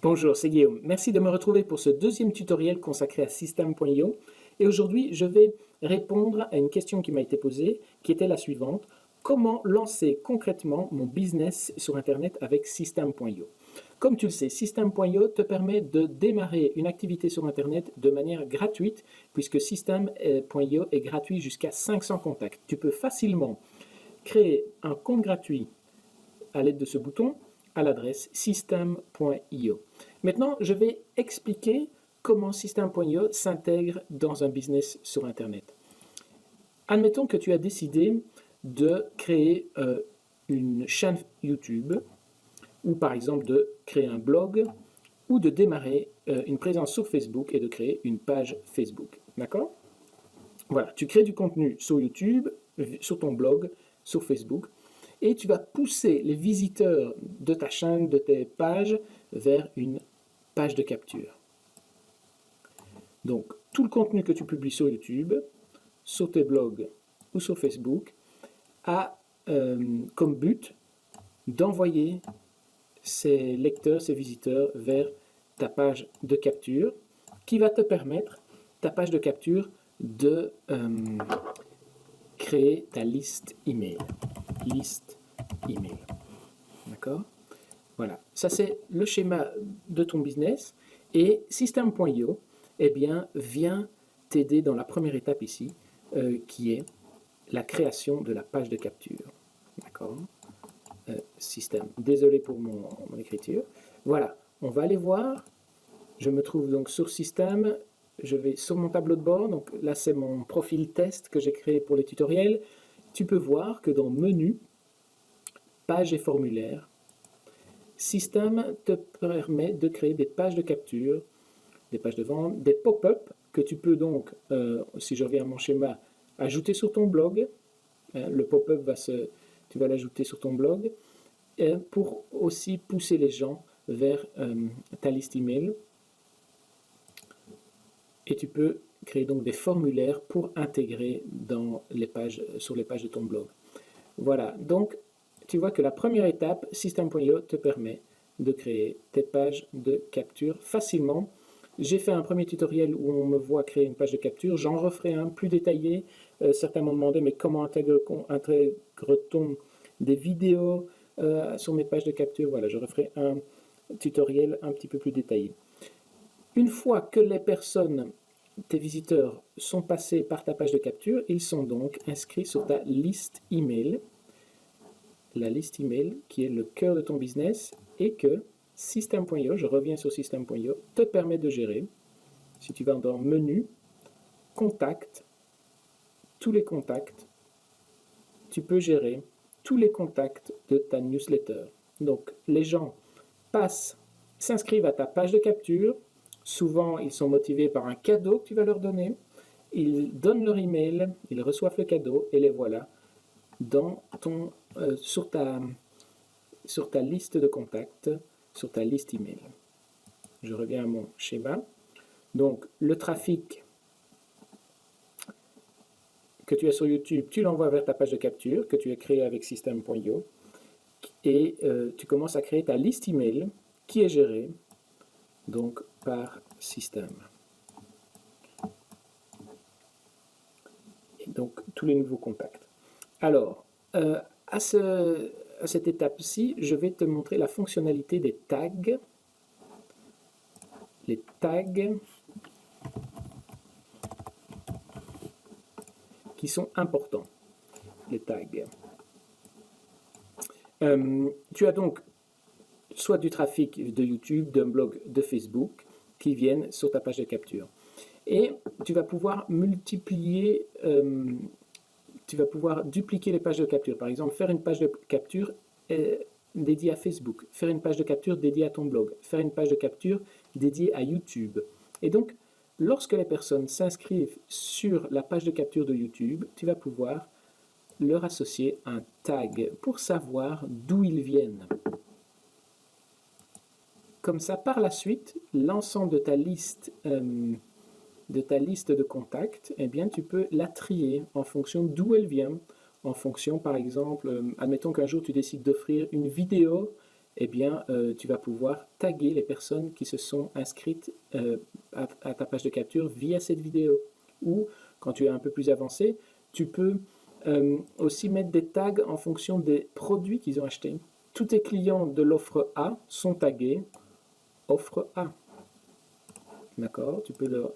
Bonjour, c'est Guillaume. Merci de me retrouver pour ce deuxième tutoriel consacré à System.io. Et aujourd'hui, je vais répondre à une question qui m'a été posée, qui était la suivante. Comment lancer concrètement mon business sur Internet avec System.io? Comme tu le sais, System.io te permet de démarrer une activité sur Internet de manière gratuite, puisque System.io est gratuit jusqu'à 500 contacts. Tu peux facilement créer un compte gratuit à l'aide de ce bouton à l'adresse System.io. Maintenant, je vais expliquer comment System.io s'intègre dans un business sur Internet. Admettons que tu as décidé de créer une chaîne YouTube, ou par exemple de créer un blog, ou de démarrer une présence sur Facebook et de créer une page Facebook. D'accord? Voilà, tu crées du contenu sur YouTube, sur ton blog, sur Facebook, et tu vas pousser les visiteurs de ta chaîne, de tes pages, vers une page de capture. Donc, tout le contenu que tu publies sur YouTube, sur tes blogs ou sur Facebook, a comme but d'envoyer ces lecteurs, ces visiteurs vers ta page de capture, qui va te permettre, ta page de capture, de créer ta liste email. Liste email. D'accord? Voilà. Ça, c'est le schéma de ton business. Et System.io, eh bien, vient t'aider dans la première étape ici, qui est la création de la page de capture. D'accord? System. Désolé pour mon écriture. Voilà. On va aller voir. Je me trouve donc sur System. Je vais sur mon tableau de bord. Donc là, c'est mon profil test que j'ai créé pour les tutoriels. Tu peux voir que dans Menu, Pages et formulaires, System te permet de créer des pages de capture, des pages de vente, des pop-up que tu peux donc, si je reviens à mon schéma, ajouter sur ton blog. Le pop-up, tu vas l'ajouter sur ton blog pour aussi pousser les gens vers ta liste email. Et tu peux créer donc des formulaires pour intégrer dans les pages, sur les pages de ton blog. Voilà, donc tu vois que la première étape, System.io te permet de créer tes pages de capture facilement. J'ai fait un premier tutoriel où on me voit créer une page de capture. J'en referai un plus détaillé. Certains m'ont demandé, mais comment intègre-t-on des vidéos sur mes pages de capture? Voilà, je referai un tutoriel un petit peu plus détaillé. Une fois que les personnes, tes visiteurs, sont passés par ta page de capture, ils sont donc inscrits sur ta liste email. La liste email qui est le cœur de ton business et que System.io, je reviens sur System.io, te permet de gérer. Si tu vas dans Menu, Contacts, tous les contacts, tu peux gérer tous les contacts de ta newsletter. Donc, les gens s'inscrivent à ta page de capture. Souvent, ils sont motivés par un cadeau que tu vas leur donner. Ils donnent leur email, ils reçoivent le cadeau et les voilà dans sur ta liste de contacts, sur ta liste email. Je reviens à mon schéma. Donc, le trafic que tu as sur YouTube, tu l'envoies vers ta page de capture que tu as créée avec System.io et tu commences à créer ta liste email qui est gérée donc par System. Et donc, tous les nouveaux contacts. Alors, à cette étape-ci, je vais te montrer la fonctionnalité des tags. Les tags qui sont importants. Les tags. Tu as donc soit du trafic de YouTube, d'un blog, de Facebook qui viennent sur ta page de capture. Et tu vas pouvoir multiplier... tu vas pouvoir dupliquer les pages de capture. Par exemple, faire une page de capture dédiée à Facebook, faire une page de capture dédiée à ton blog, faire une page de capture dédiée à YouTube. Et donc, lorsque les personnes s'inscrivent sur la page de capture de YouTube, tu vas pouvoir leur associer un tag pour savoir d'où ils viennent. Comme ça, par la suite, l'ensemble de ta liste de contacts, eh bien, tu peux la trier en fonction d'où elle vient, en fonction, par exemple, admettons qu'un jour tu décides d'offrir une vidéo eh bien, tu vas pouvoir taguer les personnes qui se sont inscrites à ta page de capture via cette vidéo. Ou, quand tu es un peu plus avancé, tu peux aussi mettre des tags en fonction des produits qu'ils ont achetés. Tous tes clients de l'offre A sont tagués offre A. D'accord? Tu peux leur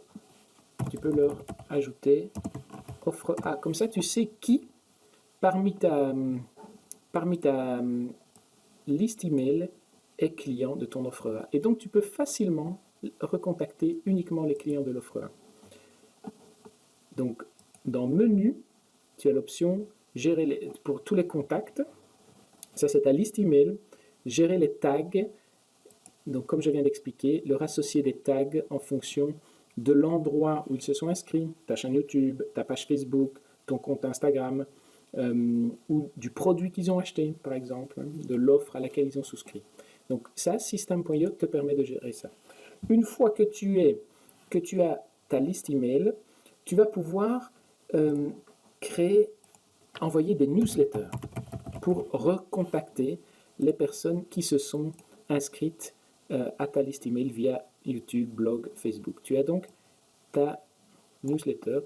ajouter offre A. Comme ça, tu sais qui, parmi ta liste email, est client de ton offre A. Et donc, tu peux facilement recontacter uniquement les clients de l'offre A. Donc, dans Menu, tu as l'option Gérer pour tous les contacts. Ça, c'est ta liste email. Gérer les tags. Donc, comme je viens d'expliquer, leur associer des tags en fonction de l'endroit où ils se sont inscrits, ta chaîne YouTube, ta page Facebook, ton compte Instagram, ou du produit qu'ils ont acheté, par exemple, de l'offre à laquelle ils ont souscrit. Donc ça, System.io te permet de gérer ça. Une fois que tu as ta liste email, tu vas pouvoir envoyer des newsletters pour recontacter les personnes qui se sont inscrites à ta liste email via YouTube, blog, Facebook. Tu as donc ta newsletter.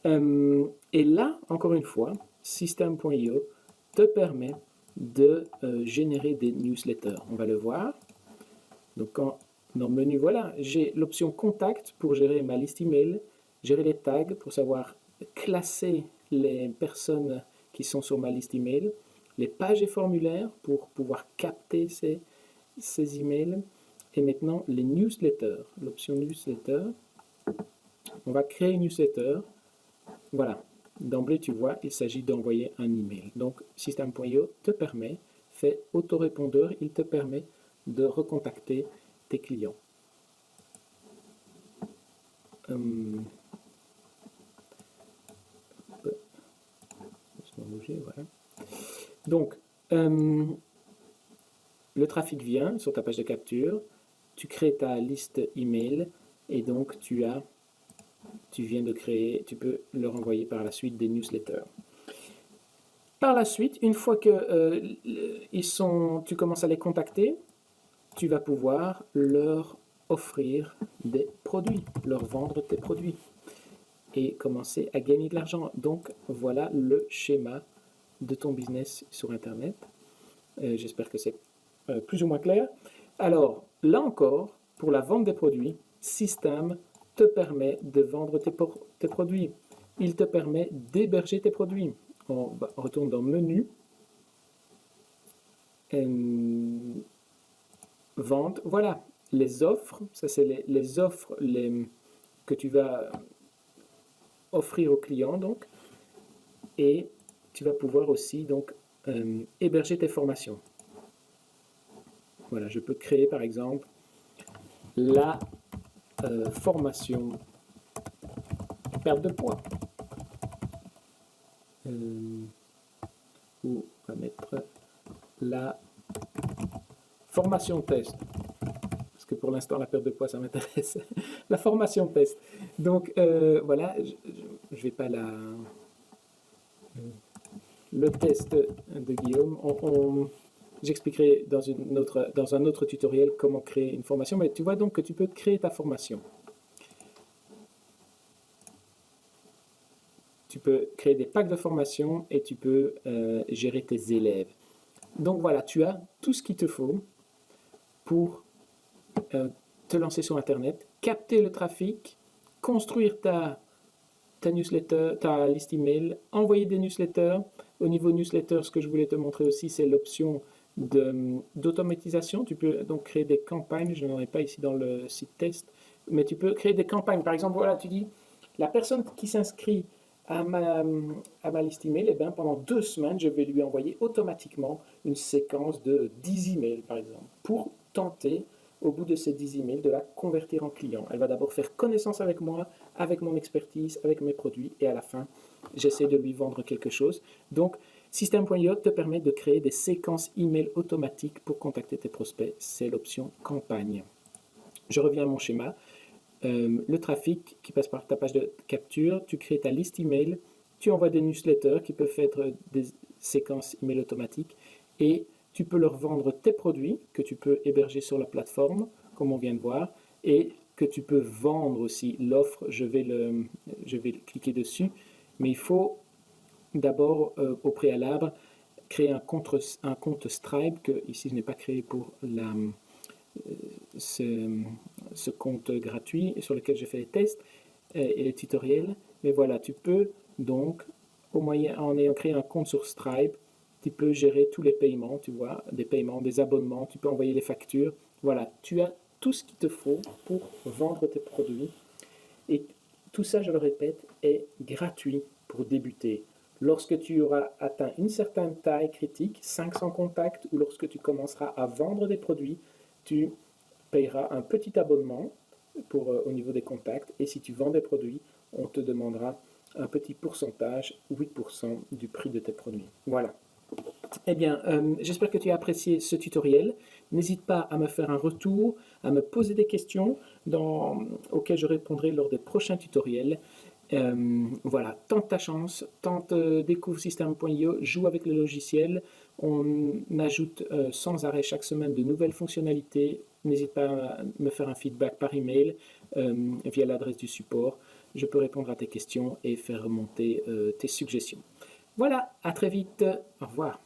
Et là, encore une fois, System.io te permet de générer des newsletters. On va le voir. Donc, dans le menu, voilà, j'ai l'option Contact pour gérer ma liste email, gérer les tags pour savoir classer les personnes qui sont sur ma liste email, les pages et formulaires pour pouvoir capter ces emails, et maintenant les newsletters, l'option newsletter. On va créer une newsletter. Voilà, d'emblée tu vois, il s'agit d'envoyer un email. Donc System.io te permet, fait autorépondeur, il te permet de recontacter tes clients. Voilà. Donc, le trafic vient sur ta page de capture, tu crées ta liste email et donc tu viens de créer, tu peux leur envoyer par la suite des newsletters. Par la suite, une fois que tu commences à les contacter, tu vas pouvoir leur offrir des produits, leur vendre tes produits et commencer à gagner de l'argent. Donc voilà le schéma de ton business sur Internet. J'espère que c'est plus ou moins clair. Alors, là encore, pour la vente des produits, System te permet de vendre tes produits. Il te permet d'héberger tes produits. On retourne dans Menu. Vente. Voilà, les offres. Ça, c'est les offres que tu vas offrir aux clients. Donc, et tu vas pouvoir aussi donc, héberger tes formations. Voilà, je peux créer par exemple la formation perte de poids. Ou on va mettre la formation test. Parce que pour l'instant, la perte de poids, ça m'intéresse. La formation test. Donc, voilà, je vais pas le test de Guillaume. J'expliquerai dans un autre tutoriel comment créer une formation, mais tu vois donc que tu peux créer ta formation. Tu peux créer des packs de formation et tu peux gérer tes élèves. Donc voilà, tu as tout ce qu'il te faut pour te lancer sur Internet, capter le trafic, construire ta newsletter, ta liste email, envoyer des newsletters. Au niveau newsletter, ce que je voulais te montrer aussi, c'est l'option d'automatisation. Tu peux donc créer des campagnes, je n'en ai pas ici dans le site test, mais tu peux créer des campagnes. Par exemple, voilà, tu dis, la personne qui s'inscrit à ma liste email, eh bien, pendant 2 semaines, je vais lui envoyer automatiquement une séquence de 10 emails, par exemple, pour tenter, au bout de ces 10 emails, de la convertir en client. Elle va d'abord faire connaissance avec moi, avec mon expertise, avec mes produits, et à la fin, j'essaie de lui vendre quelque chose. Donc, System.io te permet de créer des séquences email automatiques pour contacter tes prospects. C'est l'option campagne. Je reviens à mon schéma. Le trafic qui passe par ta page de capture, tu crées ta liste email, tu envoies des newsletters qui peuvent être des séquences email automatiques et tu peux leur vendre tes produits que tu peux héberger sur la plateforme, comme on vient de voir, et que tu peux vendre aussi l'offre. Je vais cliquer dessus, mais il faut d'abord, au préalable, créer un compte Stripe, que ici je n'ai pas créé pour ce compte gratuit sur lequel j'ai fait les tests et les tutoriels. Mais voilà, tu peux donc, en ayant créé un compte sur Stripe, tu peux gérer tous les paiements, tu vois, des paiements, des abonnements, tu peux envoyer les factures. Voilà, tu as tout ce qu'il te faut pour vendre tes produits. Et tout ça, je le répète, est gratuit pour débuter. Lorsque tu auras atteint une certaine taille critique, 500 contacts, ou lorsque tu commenceras à vendre des produits, tu payeras un petit abonnement au niveau des contacts. Et si tu vends des produits, on te demandera un petit pourcentage, 8% du prix de tes produits. Voilà. Eh bien, j'espère que tu as apprécié ce tutoriel. N'hésite pas à me faire un retour, à me poser des questions auxquelles je répondrai lors des prochains tutoriels. Voilà, tente ta chance, découvre System.io, joue avec le logiciel. On ajoute sans arrêt chaque semaine de nouvelles fonctionnalités. N'hésite pas à me faire un feedback par email via l'adresse du support. Je peux répondre à tes questions et faire remonter tes suggestions. Voilà, à très vite. Au revoir.